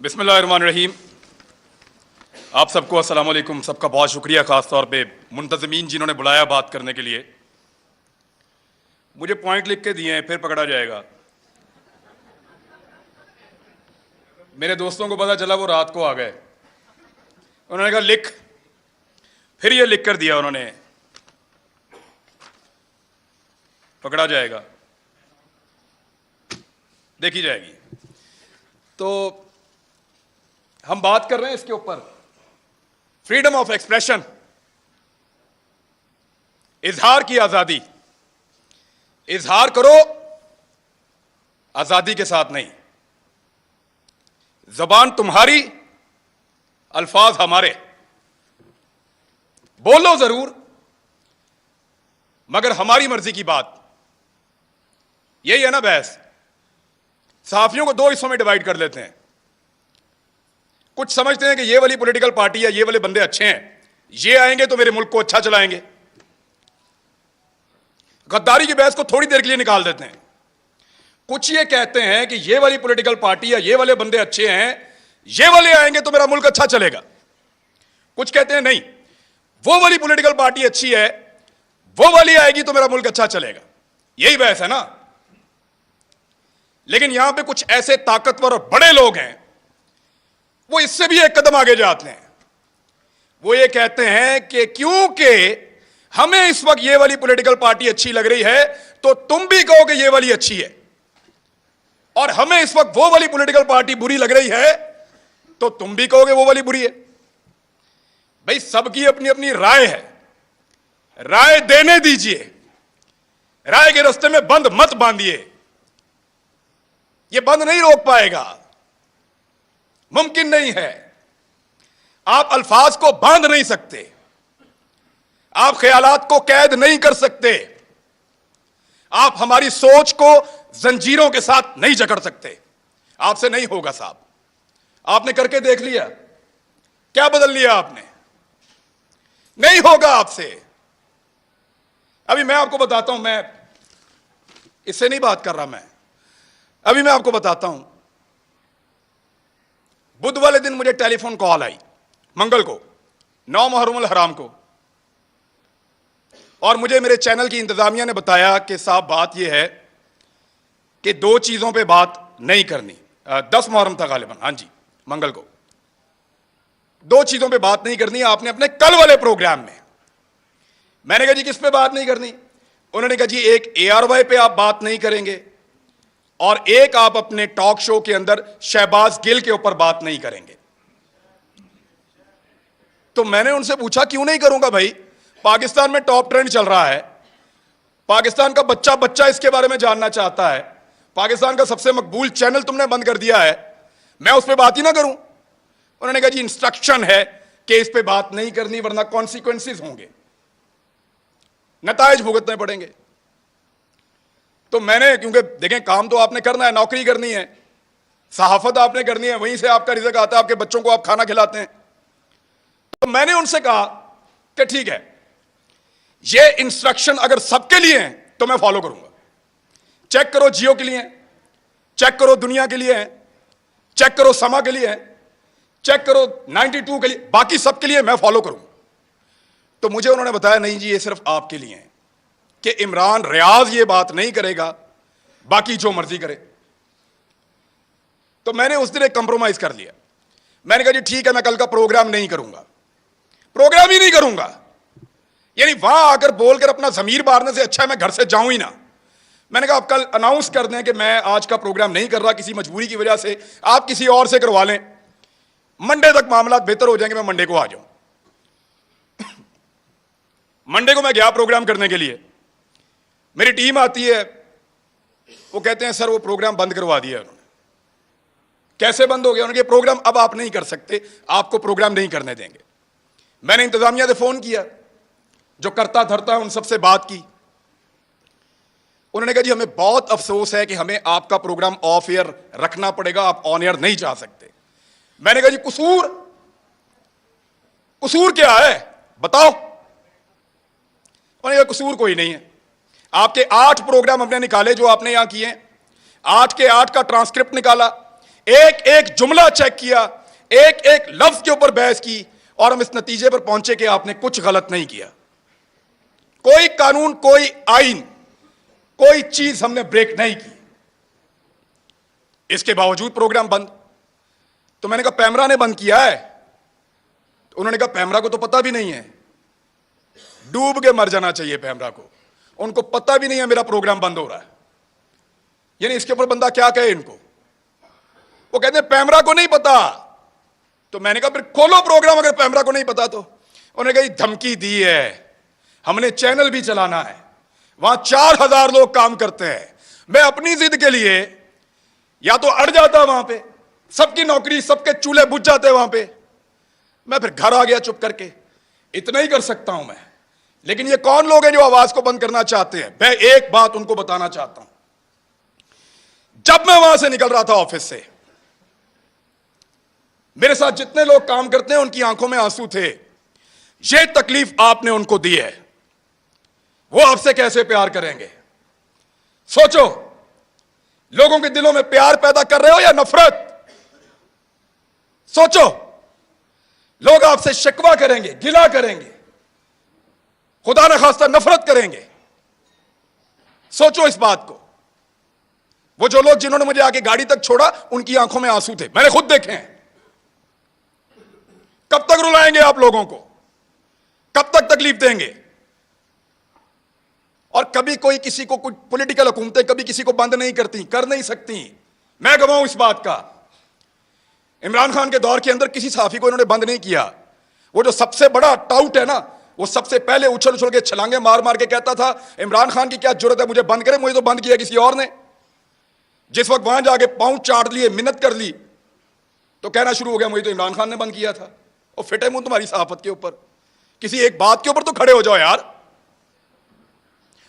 बिस्मिल्लाहिर्रहमानिर्रहीम। आप सबको अस्सलाम वालेकुम। सबका बहुत शुक्रिया, ख़ास तौर पे मुंतज़मीन जिन्होंने बुलाया बात करने के लिए। मुझे पॉइंट लिख के दिए हैं, फिर पकड़ा जाएगा। मेरे दोस्तों को पता चला, वो रात को आ गए। उन्होंने कहा लिख, फिर ये लिख कर दिया उन्होंने, पकड़ा जाएगा, देखी जाएगी। तो हम बात कर रहे हैं इसके ऊपर, फ्रीडम ऑफ एक्सप्रेशन, इजहार की आजादी। इजहार करो, आजादी के साथ नहीं। जबान तुम्हारी, अल्फाज हमारे। बोलो जरूर, मगर हमारी मर्जी की बात। यही है ना बहस। सहाफियों को दो हिस्सों में डिवाइड कर लेते हैं। कुछ समझते हैं कि ये वाली पॉलिटिकल पार्टी या ये वाले बंदे अच्छे हैं, ये आएंगे तो मेरे मुल्क को अच्छा चलाएंगे। गद्दारी की बहस को थोड़ी देर के लिए निकाल देते हैं। कुछ ये कहते हैं कि ये वाली पॉलिटिकल पार्टी या ये वाले बंदे अच्छे हैं, ये वाले आएंगे तो मेरा मुल्क अच्छा चलेगा। कुछ कहते हैं नहीं, वो वाली पॉलिटिकल पार्टी अच्छी है, वो वाली आएगी तो मेरा मुल्क अच्छा चलेगा। यही बहस है ना। लेकिन यहां पे कुछ ऐसे ताकतवर और बड़े लोग हैं, वो इससे भी एक कदम आगे जाते हैं। वो ये कहते हैं कि क्योंकि हमें इस वक्त ये वाली पॉलिटिकल पार्टी अच्छी लग रही है, तो तुम भी कहोगे ये वाली अच्छी है, और हमें इस वक्त वो वाली पॉलिटिकल पार्टी बुरी लग रही है, तो तुम भी कहोगे वो वाली बुरी है। भाई, सबकी अपनी अपनी राय है, राय देने दीजिए। राय के रास्ते में बंद मत बांधिए, ये बंद नहीं रोक पाएगा, मुमकिन नहीं है। आप अल्फाज को बांध नहीं सकते, आप ख्यालात को कैद नहीं कर सकते, आप हमारी सोच को जंजीरों के साथ नहीं जकड़ सकते। आपसे नहीं होगा साहब। आपने करके देख लिया, क्या बदल लिया आपने? नहीं होगा आपसे। अभी मैं आपको बताता हूं, मैं इससे नहीं बात कर रहा, अभी मैं आपको बताता हूं। बुध वाले दिन मुझे टेलीफोन कॉल आई, मंगल को, 9 मुहर्रम हराम को, और मुझे मेरे चैनल की इंतजामिया ने बताया कि साहब बात यह है कि 2 चीजों पे बात नहीं करनी। 10 मुहर्रम था गालिबन, हाँ जी, मंगल को। 2 चीजों पे बात नहीं करनी आपने अपने कल वाले प्रोग्राम में। मैंने कहा जी किस पे बात नहीं करनी? उन्होंने कहा जी एक ARY पे आप बात नहीं करेंगे, और एक आप अपने टॉक शो के अंदर शहबाज गिल के ऊपर बात नहीं करेंगे। तो मैंने उनसे पूछा क्यों नहीं करूंगा भाई? पाकिस्तान में टॉप ट्रेंड चल रहा है, पाकिस्तान का बच्चा बच्चा इसके बारे में जानना चाहता है, पाकिस्तान का सबसे मकबूल चैनल तुमने बंद कर दिया है, मैं उस पर बात ही ना करूं? उन्होंने कहा जी इंस्ट्रक्शन है कि इस पे बात नहीं करनी, वरना कॉन्सिक्वेंसेस होंगे, नतायज भुगतने पड़ेंगे। तो मैंने, क्योंकि देखें काम तो आपने करना है, नौकरी करनी है, सहाफत आपने करनी है, वहीं से आपका रिज़्क आता है, आपके बच्चों को आप खाना खिलाते हैं। तो मैंने उनसे कहा कि ठीक है, ये इंस्ट्रक्शन अगर सबके लिए हैं तो मैं फॉलो करूंगा। चेक करो जियो के लिए है, चेक करो दुनिया के लिए है, चेक करो समा के लिए है, चेक करो 92 के लिए, बाकी सबके लिए मैं फॉलो करूंगा। तो मुझे उन्होंने बताया नहीं जी ये सिर्फ आपके लिए है, कि इमरान रियाज ये बात नहीं करेगा, बाकी जो मर्जी करे। तो मैंने उस दिन एक कंप्रोमाइज कर लिया। मैंने कहा जी ठीक है, मैं कल का प्रोग्राम नहीं करूंगा, प्रोग्राम ही नहीं करूंगा। यानी वहां आकर बोलकर अपना जमीर मारने से अच्छा है मैं घर से जाऊं ही ना। मैंने कहा आप कल अनाउंस कर दें कि मैं आज का प्रोग्राम नहीं कर रहा, किसी मजबूरी की वजह से, आप किसी और से करवा लें, मंडे तक मामला बेहतर हो जाएंगे, मैं मंडे को आ जाऊं। मंडे को मैं गया प्रोग्राम करने के लिए, मेरी टीम आती है, वो कहते हैं सर वो प्रोग्राम बंद करवा दिया उन्होंने। कैसे बंद हो गया? उन्होंने कहा प्रोग्राम अब आप नहीं कर सकते, आपको प्रोग्राम नहीं करने देंगे। मैंने इंतजामिया से फोन किया, जो करता धरता है उन सबसे बात की। उन्होंने कहा जी हमें बहुत अफसोस है कि हमें आपका प्रोग्राम ऑफ एयर रखना पड़ेगा, आप ऑन एयर नहीं जा सकते। मैंने कहा जी कसूर क्या है बताओ? उन्होंने कहा कसूर कोई नहीं है, आपके 8 प्रोग्राम हमने निकाले जो आपने यहां किए, 8 के 8 का ट्रांसक्रिप्ट निकाला, एक एक जुमला चेक किया, एक एक लफ्ज के ऊपर बहस की, और हम इस नतीजे पर पहुंचे कि आपने कुछ गलत नहीं किया। कोई कानून, कोई आइन, कोई चीज हमने ब्रेक नहीं की। इसके बावजूद प्रोग्राम बंद। तो मैंने कहा पैमरा ने बंद किया है। तो उन्होंने कहा पैमरा को तो पता भी नहीं है, डूब के मर जाना चाहिए पैमरा को, उनको पता भी नहीं है मेरा प्रोग्राम बंद हो रहा है। यानी इसके ऊपर बंदा क्या कहे इनको? वो कहते हैं पैमरा को नहीं पता। तो मैंने कहा फिर खोलो प्रोग्राम, अगर पैमरा को नहीं पता तो। उन्होंने कहा धमकी दी है, हमने चैनल भी चलाना है, वहां 4000 लोग काम करते हैं। मैं अपनी जिद के लिए या तो अड़ जाता वहां पे, सबकी नौकरी, सबके चूल्हे बुझ जाते वहां पे, मैं फिर घर आ गया चुप करके। इतना ही कर सकता हूं मैं। लेकिन ये कौन लोग हैं जो आवाज को बंद करना चाहते हैं? मैं एक बात उनको बताना चाहता हूं। जब मैं वहां से निकल रहा था ऑफिस से, मेरे साथ जितने लोग काम करते हैं उनकी आंखों में आंसू थे। ये तकलीफ आपने उनको दी है, वो आपसे कैसे प्यार करेंगे? सोचो, लोगों के दिलों में प्यार पैदा कर रहे हो या नफरत? सोचो, लोग आपसे शिकवा करेंगे, गिला करेंगे, खुदा न खास्ता नफरत करेंगे। सोचो इस बात को। वो जो लोग जिन्होंने मुझे आके गाड़ी तक छोड़ा, उनकी आंखों में आंसू थे, मैंने खुद देखे हैं। कब तक रुलाएंगे आप लोगों को? कब तक तकलीफ देंगे? और कभी कोई किसी को, कुछ पॉलिटिकल हुकूमतें कभी किसी को बंद नहीं करती, कर नहीं सकती। मैं गवाह हूं इस बात का। इमरान खान के दौर के अंदर किसी सहाफी को इन्होंने बंद नहीं किया। वो जो सबसे बड़ा टाउट है ना, वो सबसे पहले उछल उछल के छलांगे मार मार के कहता था इमरान खान की क्या जरूरत है मुझे बंद करे, मुझे तो बंद किया किसी और ने। जिस वक्त वहां जाके पांव चाट लिए, मिन्नत कर ली, तो कहना शुरू हो गया मुझे तो इमरान खान ने बंद किया था। और फिटे मुंह तुम्हारी सहाफत के ऊपर, किसी एक बात के ऊपर तो खड़े हो जाओ यार।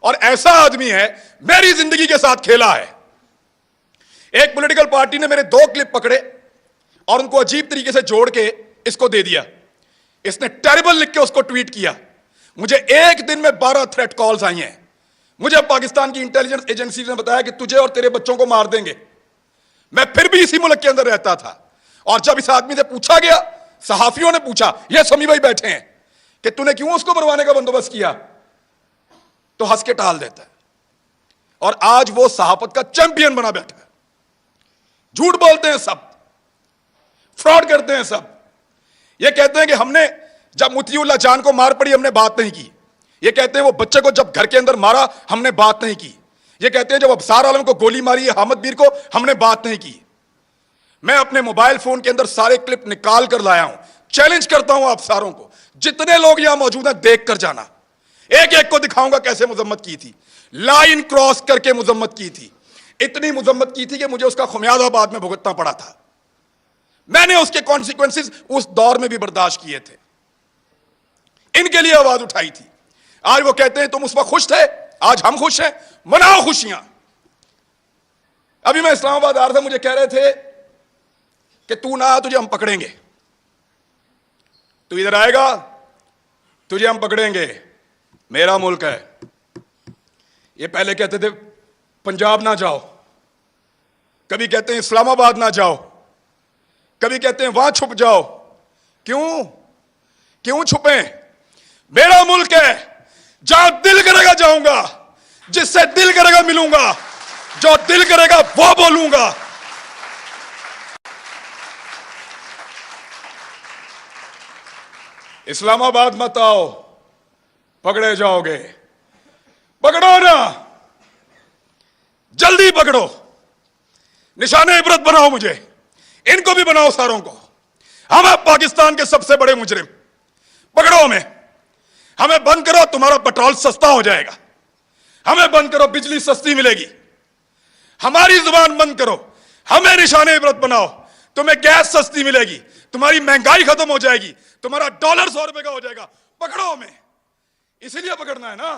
और ऐसा आदमी है, मेरी जिंदगी के साथ खेला है। एक पॉलिटिकल पार्टी ने मेरे 2 क्लिप पकड़े और उनको अजीब तरीके से जोड़ के इसको दे दिया। इसने टेरिबल लिख के उसको ट्वीट किया। मुझे एक दिन में 12 थ्रेट कॉल्स आई हैं। मुझे पाकिस्तान की इंटेलिजेंस एजेंसी ने बताया कि तुझे और तेरे बच्चों को मार देंगे। मैं फिर भी इसी मुल्क के अंदर रहता था। और जब इस आदमी से पूछा गया, सहाफियों ने पूछा, ये समी भाई बैठे हैं, कि तूने क्यों उसको मरवाने का बंदोबस्त किया, तो हंस के टाल देता है। और आज वो सहाफत का चैंपियन बना बैठा है। झूठ बोलते हैं सब, फ्रॉड करते हैं सब। ये कहते हैं कि हमने जब मुतीउल्लाह जान को मार पड़ी हमने बात नहीं की। ये कहते हैं वो बच्चे को जब घर के अंदर मारा हमने बात नहीं की। ये कहते हैं जब अबसार आलम को गोली मारी है हामिद मीर को, हमने बात नहीं की। मैं अपने मोबाइल फोन के अंदर सारे क्लिप निकाल कर लाया हूं। चैलेंज करता हूं आप सारों को, जितने लोग यहां मौजूद हैं देख कर जाना। एक एक को दिखाऊंगा कैसे मुजम्मत की थी, लाइन क्रॉस करके मुजम्मत की थी। इतनी मुजम्मत की थी कि मुझे उसका खुमियाजा बाद में भुगतना पड़ा था। मैंने उसके कॉन्सिक्वेंसेस उस दौर में भी बर्दाश्त किए थे, इनके लिए आवाज उठाई थी। आज वो कहते हैं तुम उस वक्त खुश थे, आज हम खुश हैं, मनाओ खुशियां। अभी मैं इस्लामाबाद आ रहा था, मुझे कह रहे थे कि तू ना आ, तुझे हम पकड़ेंगे। तू इधर आएगा, तुझे हम पकड़ेंगे, मेरा मुल्क है। ये पहले कहते थे पंजाब ना जाओ, कभी कहते हैं इस्लामाबाद ना जाओ, कभी कहते हैं वहां छुप जाओ। क्यों क्यों छुपे? मेरा मुल्क है, जहां दिल करेगा जाऊंगा, जिससे दिल करेगा मिलूंगा, जो दिल करेगा वो बोलूंगा। इस्लामाबाद मत आओ, पकड़े जाओगे। पकड़ो ना, जल्दी पकड़ो, निशाने इबरत बनाओ, मुझे इनको भी बनाओ, सारों को। हम हैं पाकिस्तान के सबसे बड़े मुजरिम, पकड़ो हमें बंद करो, तुम्हारा पेट्रोल सस्ता हो जाएगा। हमें बंद करो, बिजली सस्ती मिलेगी। हमारी जुबान बंद करो, हमें निशाने इबरत बनाओ, तुम्हें गैस सस्ती मिलेगी, तुम्हारी महंगाई खत्म हो जाएगी, तुम्हारा डॉलर 100 रुपए का हो जाएगा। पकड़ो हमें, इसीलिए पकड़ना है ना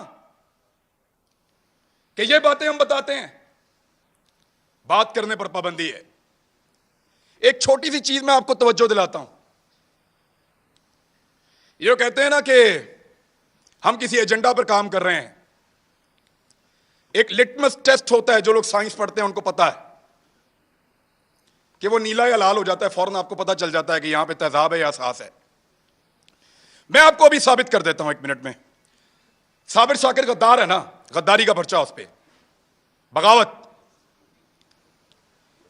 कि ये बातें हम बताते हैं। बात करने पर पाबंदी है। एक छोटी सी चीज मैं आपको तवज्जो दिलाता हूं। ये कहते हैं ना कि हम किसी एजेंडा पर काम कर रहे हैं। एक लिटमस टेस्ट होता है, जो लोग साइंस पढ़ते हैं उनको पता है। कि वो नीला या लाल हो जाता है, फौरन आपको पता चल जाता है कि यहां पे तेजाब है या सास है। मैं आपको अभी साबित कर देता हूं 1 मिनट में। साबिर शाकिर गद्दार है ना, गद्दारी का पर्चा उस पर, बगावत,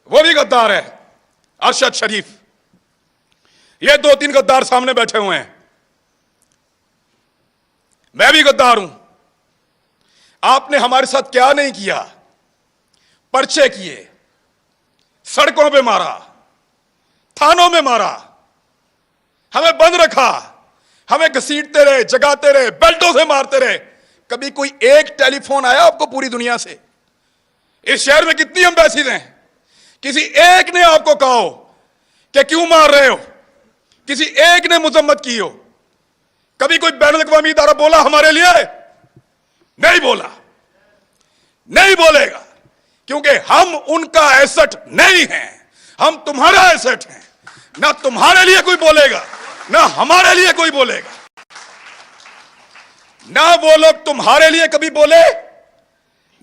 वो भी गद्दार है। अरशद शरीफ, ये 2-3 गद्दार सामने बैठे हुए हैं। मैं भी गद्दार हूं। आपने हमारे साथ क्या नहीं किया? पर्चे किए, सड़कों पे मारा, थानों में मारा, हमें बंद रखा, हमें घसीटते रहे, जगाते रहे, बेल्टों से मारते रहे। कभी कोई एक टेलीफोन आया आपको पूरी दुनिया से? इस शहर में कितनी एम्बेसीज हैं, किसी एक ने आपको कहा हो कि क्यों मार रहे हो? किसी एक ने मुजम्मत की हो? कभी कोई बैनुल-अक़वामी इदारा बोला हमारे लिए? नहीं बोला, नहीं बोलेगा, क्योंकि हम उनका एसेट नहीं हैं, हम तुम्हारा एसेट हैं। ना तुम्हारे लिए कोई बोलेगा, ना हमारे लिए कोई बोलेगा। ना वो लोग तुम्हारे लिए कभी बोले,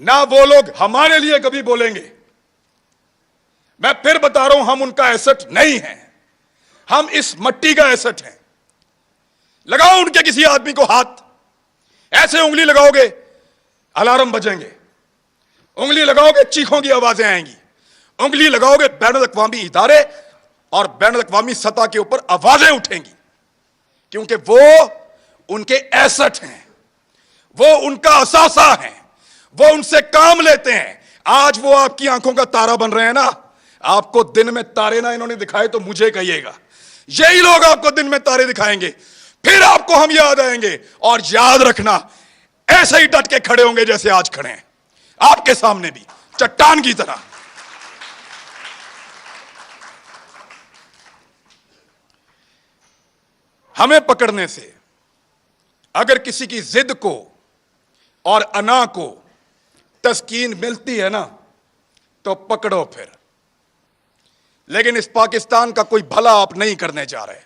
ना वो लोग हमारे लिए कभी बोलेंगे। मैं फिर बता रहा हूं, हम उनका एसेट नहीं हैं, हम इस मट्टी का एसेट हैं। लगाओ उनके किसी आदमी को हाथ, ऐसे उंगली लगाओगे अलार्म बजेंगे, उंगली लगाओगे चीखों की आवाजें आएंगी, उंगली लगाओगे बैनुल-अक़वामी इदारे और बैनुल-अक़वामी सतह के ऊपर आवाजें उठेंगी, क्योंकि वो उनके एसेट हैं, वो उनका असासा है, वो उनसे काम लेते हैं। आज वो आपकी आंखों का तारा बन रहे हैं ना। आपको दिन में तारे ना इन्होंने दिखाए तो मुझे कहिएगा, यही लोग आपको दिन में तारे दिखाएंगे, फिर आपको हम याद आएंगे। और याद रखना, ऐसे ही डट के खड़े होंगे जैसे आज खड़े हैं, आपके सामने भी चट्टान की तरह। हमें पकड़ने से अगर किसी की जिद को और अना को तस्कीन मिलती है ना, तो पकड़ो फिर। लेकिन इस पाकिस्तान का कोई भला आप नहीं करने जा रहे।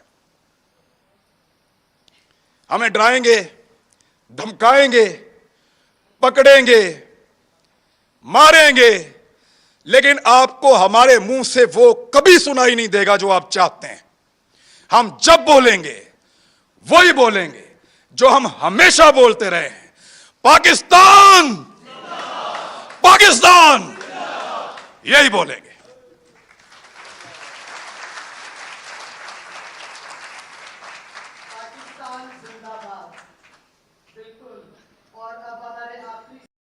हमें डराएंगे, धमकाएंगे, पकड़ेंगे, मारेंगे, लेकिन आपको हमारे मुंह से वो कभी सुनाई नहीं देगा जो आप चाहते हैं। हम जब बोलेंगे वही बोलेंगे जो हम हमेशा बोलते रहे हैं, पाकिस्तान, पाकिस्तान, यही बोलेंगे। पाकिस्तान जिंदाबाद। बिल्कुल। और अब